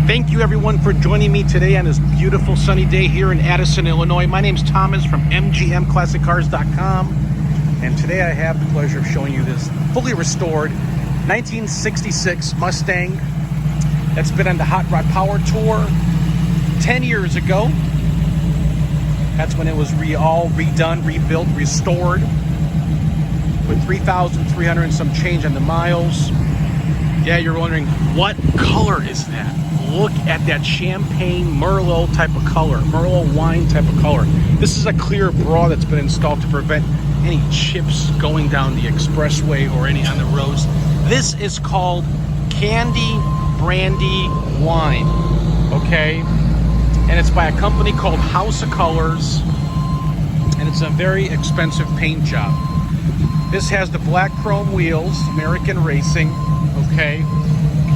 Thank you everyone for joining me today on this beautiful sunny day here in Addison, Illinois. My name's Thomas from mgmclassiccars.com, and today I have the pleasure of showing you this fully restored 1966 Mustang that's been on the Hot Rod Power Tour 10 years ago. That's when it was all redone, rebuilt, restored, with 3,300 and some change on the miles. Yeah, you're wondering, what color is that? Look at that champagne Merlot type of color, Merlot wine type of color. This is a clear bra that's been installed to prevent any chips going down the expressway or any on the roads. This is called Candy Brandy wine, okay? And it's by a company called House of Colors, and it's a very expensive paint job. This has the black chrome wheels, American Racing, okay?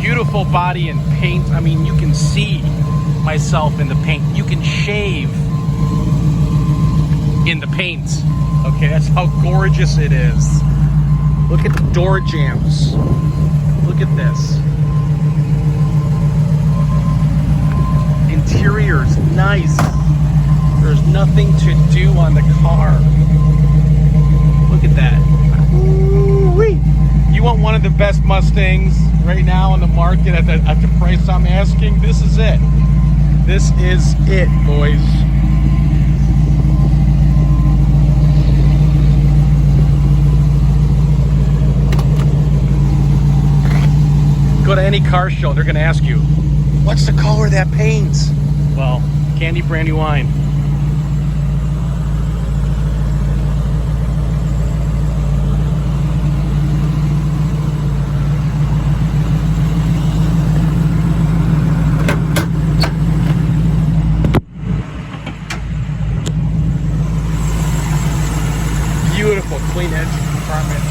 Beautiful body and paint. I mean, you can see myself in the paint. You can shave in the paint. Okay, that's how gorgeous it is. Look at the door jambs. Look at this. Interior's nice. There's nothing to do on the car. Look at that. Ooh-wee. You want one of the best Mustangs right now on the market at the price I'm asking? This is it. This is it, boys. Go to any car show, they're going to ask you, what's the color of that paint? Well, Candy Brandy wine. Beautiful, clean edge compartment.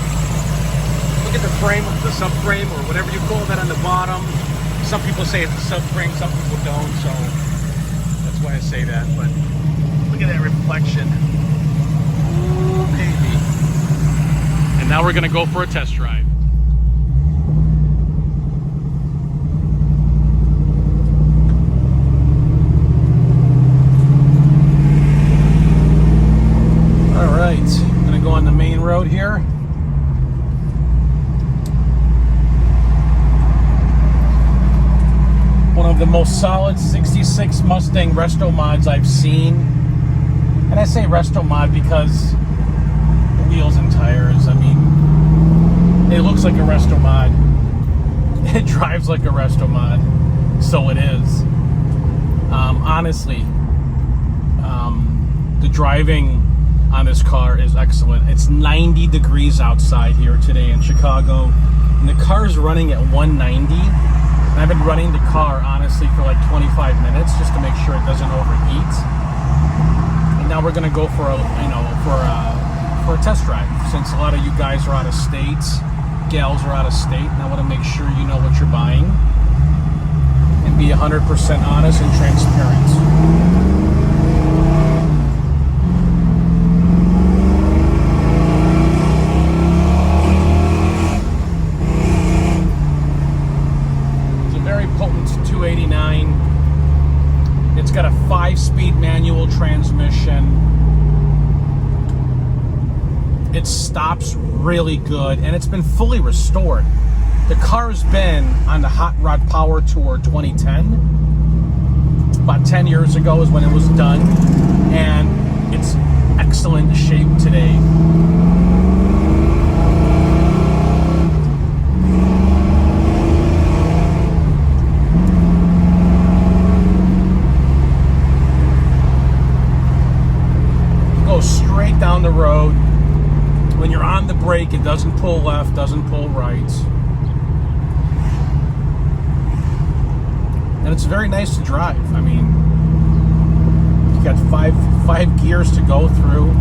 Look at the frame, the subframe, or whatever you call that on the bottom. Some people say it's a subframe, some people don't, so that's why I say that. But look at that reflection. Ooh, baby. And now we're gonna go for a test drive. All right, I'm gonna go on the main road here. One of the most solid 66 Mustang Resto-Mods I've seen. And I say Resto-Mod because the wheels and tires, I mean, it looks like a Resto-Mod. It drives like a Resto-Mod. So it is. Honestly, the driving on this car is excellent. It's 90 degrees outside here today in Chicago, and the car is running at 190. And I've been running the car honestly for like 25 minutes just to make sure it doesn't overheat. And now we're gonna go for a for a test drive, since a lot of you guys are out of state, gals are out of state, and I want to make sure you know what you're buying and be 100% honest and transparent. It's got a 5-speed manual transmission. It stops really good, and it's been fully restored. The car's been on the Hot Rod Power Tour 2010. About 10 years ago is when it was done, and it's excellent shape today. Straight down the road. When you're on the brake, it doesn't pull left, doesn't pull right. And it's very nice to drive. I mean, you got five gears to go through.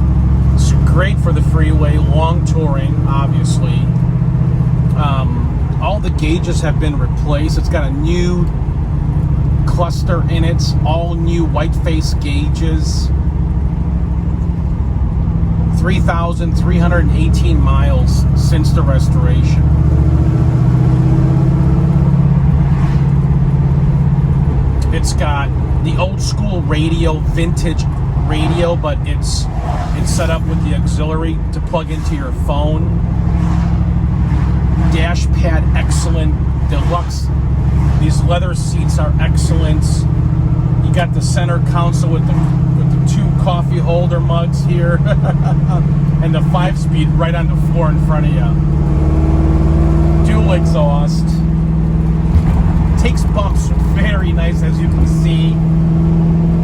It's great for the freeway, long touring, obviously. All the gauges have been replaced. It's got a new cluster in it, all new white face gauges. 3,318 miles since the restoration. It's got the old school radio, vintage radio, but it's set up with the auxiliary to plug into your phone. Dash pad excellent, deluxe. These leather seats are excellent. You got the center console with the 2 coffee holder mugs here, and the 5-speed right on the floor in front of you. Dual exhaust. Takes bumps very nice, as you can see,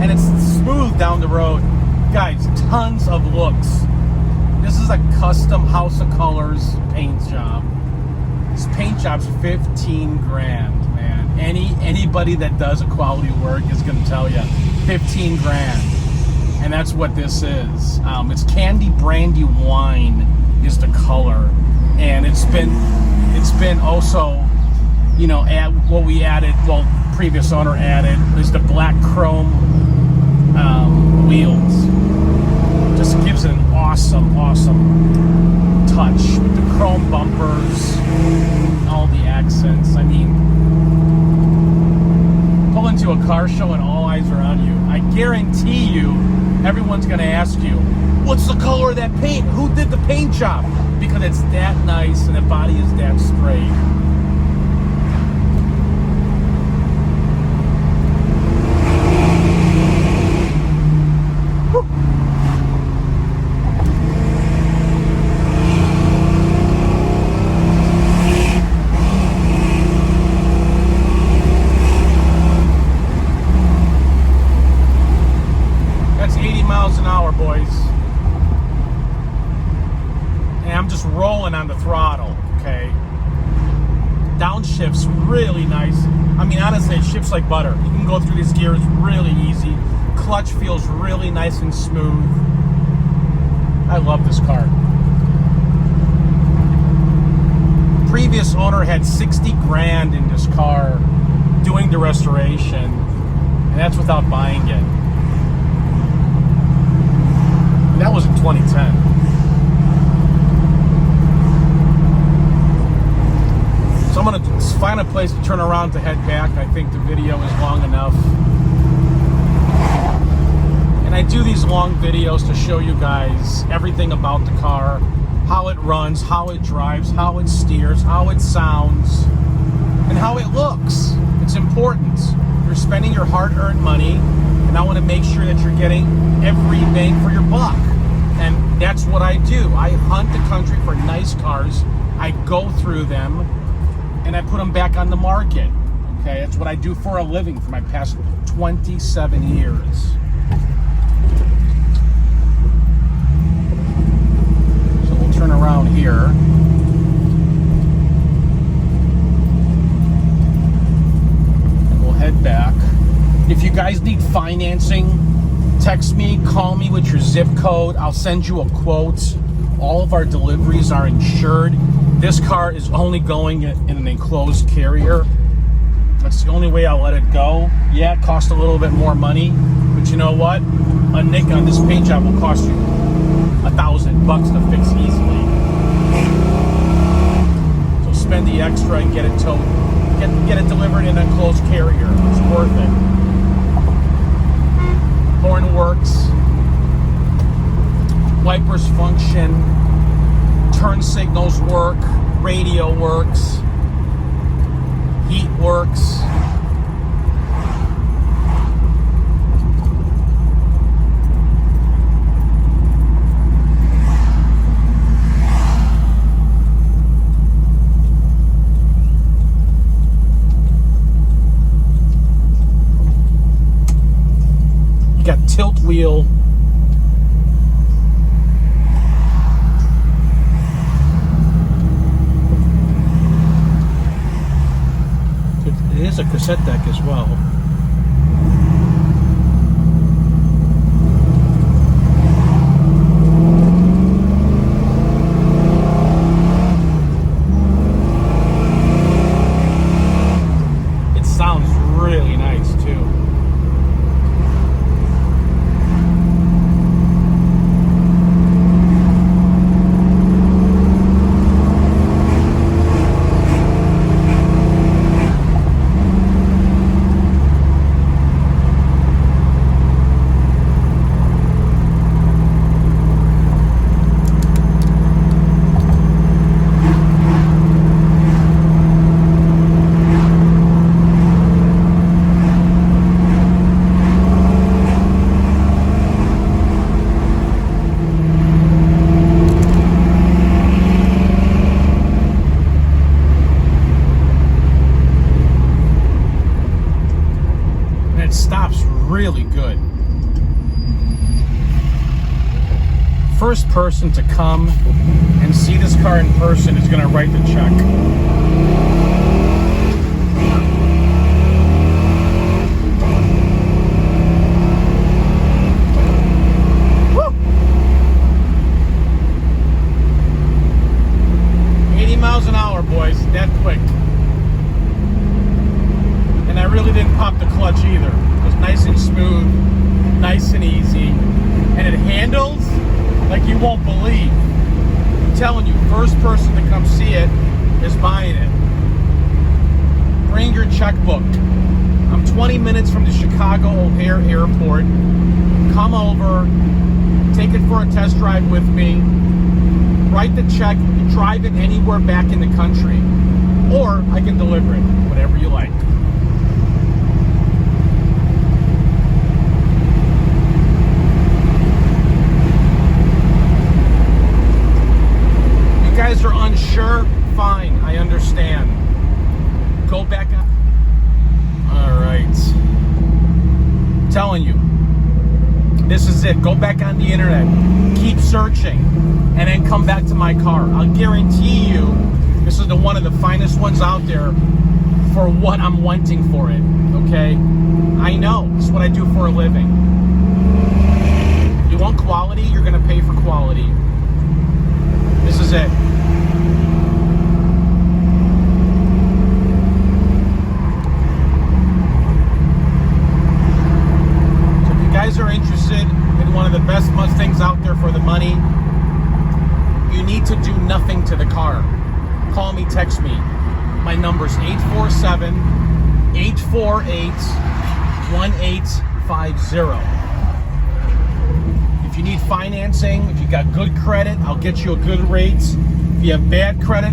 and it's smooth down the road. Guys, tons of looks. This is a custom House of Colors paint job. This paint job's 15 grand, man. Anybody that does a quality work is gonna tell you 15 grand, and that's what this is. It's candy brandy wine is the color, and it's been also, you know, what we added, well, previous owner added, is the black chrome wheels. Just gives it an awesome touch with the chrome bumpers, all the accents. I mean, pull into a car show and all eyes are on you. I guarantee you, everyone's gonna ask you, what's the color of that paint? Who did the paint job? Because it's that nice and the body is that straight. That's 80 miles an hour, boys. And I'm just rolling on the throttle, okay? Downshifts really nice. I mean, honestly, it shifts like butter. You can go through these gears really easy. Clutch feels really nice and smooth. I love this car. Previous owner had 60 grand in this car doing the restoration, and that's without buying it. And that was in 2010. So I'm gonna find a place to turn around to head back. I think the video is long enough. And I do these long videos to show you guys everything about the car, how it runs, how it drives, how it steers, how it sounds, and how it looks. It's important. You're spending your hard-earned money, and I want to make sure that you're getting every bang for your buck. And that's what I do. I hunt the country for nice cars. I go through them, and I put them back on the market. Okay, that's what I do for a living for my past 27 years. So we'll turn around here. And we'll head back. If you guys need financing, text me, call me with your zip code. I'll send you a quote. All of our deliveries are insured. This car is only going in an enclosed carrier. That's the only way I'll let it go. Yeah, it costs a little bit more money, but you know what? A nick on this paint job will cost you $1,000 to fix easily. So spend the extra and get it towed. Get it delivered in an enclosed carrier. It's worth it. Horn works. Wipers function. Turn signals work. Radio works. Heat works. You got tilt wheel. It is a cassette deck as well. It sounds really nice too. first person to come and see this car in person is going to write the check. Woo! 80 miles an hour, boys, that quick. And I really didn't pop the clutch either. It was nice and smooth, nice and easy, and it handles like you won't believe. I'm telling you, first person to come see it is buying it. Bring your checkbook. I'm 20 minutes from the Chicago O'Hare Airport. Come over, take it for a test drive with me, write the check, drive it anywhere back in the country, or I can deliver it, whatever you like. Guys are unsure, fine, I understand. Go back up. All right. I'm telling you, this is it. Go back on the internet, keep searching, and then come back to my car. I'll guarantee you this is one of the finest ones out there for what I'm wanting for it, okay? I know, this is what I do for a living. You want quality, you're gonna pay for quality. This is it. So if you guys are interested in one of the best Mustangs out there for the money, you need to do nothing to the car. Call me, text me. My number's 847-848-1850. If you need financing, if you got good credit, I'll get you a good rate. If you have bad credit,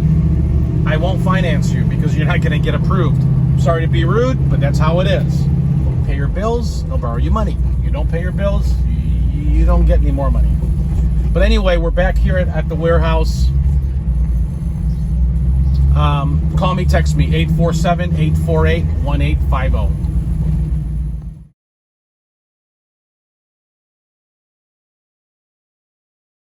I won't finance you because you're not going to get approved. Sorry to be rude, but that's how it is. You pay your bills, they'll borrow you money. You don't pay your bills, you don't get any more money. But anyway, we're back here at the warehouse. Call me, text me, 847-848-1850.